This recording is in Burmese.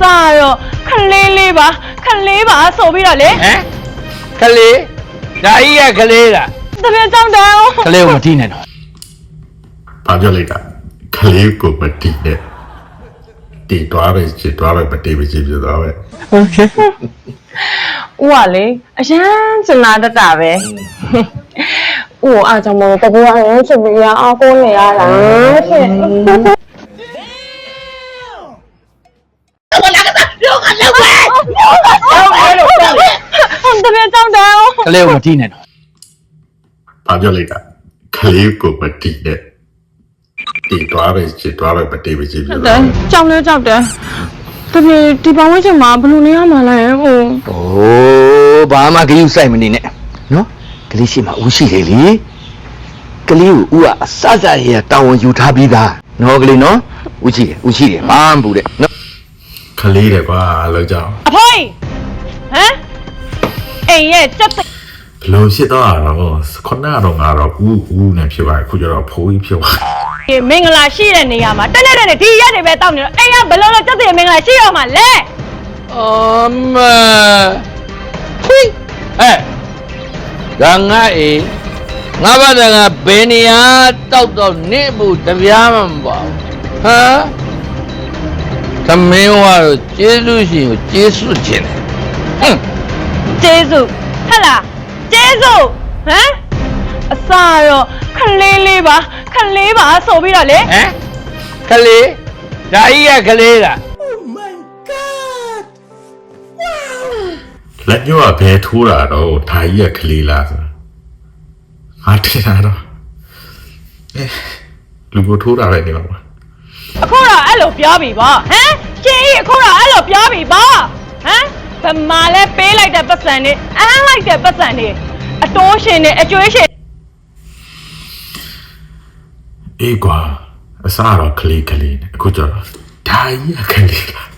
စားရောခလေးပါဆိုပြီးတော့လေ ဟမ်ကလေးဒါကြီးရကလေးလား တပည့်ကြောင့်တောင်း ကလေးကိုမတီးနဲ့တော့ ဘာပြောလိုက်တာကလေးကိုမတီးနဲ့တီးသွားပဲချစ်သွားပဲမတီးပဲချစ်ပြသွားပဲ ဦးကလေအရန်စနာတတ်တာပဲဦးအားကြောင့်မလို့တကူအရင်ချစ်ပြီးအားကိုးနေရတာဖြစ်တပည့်ကြောင့်တောင်း ကလေးကိုမတီးနဲ့တော့ ဘာပြောလိုက်တာကလေးကိုမတီးနဲ့တီးသွားပဲချစ်သွားပဲမတီးပဲချစ်ပြသွားပဲ ကြောက်လဲကြောက်တယ်တပည့်ဒီပေါင်းဝဲချင်မှာဘယ်လိုနေရမှာလဲဟို โอ้ဘာမှဂရုစိုက်မနေနဲ့နော်ကလေးရှိမှဦးရှိတယ်လေကလေးကိုဦးကအစစရတောင်းဝန်ယူထားပြီးသားနော်ကလေးနော်ဦးရှိတယ်ဘာမှမပူတဲ့နော် ကလေးတယ်ကွာလောက်ကြအောင် အဖိုးဟမ်အိမ်ရဲ့စက် ဘလို့ဖြစ်သွားတာတော့ခုနကတော့ငါတော့ဦးနဲ့ဖြစ်သွားခုကျတော့ဖိုးကြီးဖြစ်သွား မင်္ဂလာရှိတဲ့နေရာမှာတက်တဲ့ဒီရက်တွေပဲတောက်နေတော့အိမ်ကဘယ်လိုလဲစက်တဲ့မင်္ဂလာရှိရမှာလဲ အမဖိဒါငါအေးငါဘာတကဘယ်နေရာတောက်တော့နေဘူးတပြားမှမပေါ့ဟာသမင်းဝါတော့ကျေးဇူးရှင်ကိုကျေးဇူးခြင်းတယ်ဟွန်း ကျေးဇူးဟဲ့လားကျေးဇူးဟမ်အစားရောခလေးပါဆိုပြီးတော့လေ ဟမ်ကလေးဒါကြီးရကလေးလား လက်ညှိုးကဘယ်ထိုးတာတော့ဒါကြီးကကလေးလားဆိုငါတင်တာတော့လူကိုထိုးတာပဲနေပါဘာ အခုတော့အဲ့လိုပြောပြီပေါ့ဟမ်ရှင်ကြီးအခုတော့အဲ့လိုပြောပြီပေါ့ဟမ်ဗမာလဲပေးလိုက်တဲ့ပတ်စံနေအမ်းလိုက်တဲ့ပတ်စံနေအတိုးရှင်နေအကျွေးရှင် အေးကွာအစားတော့ကလေးနဲ့အခုကျတော့ဒါကြီးကကလေးလား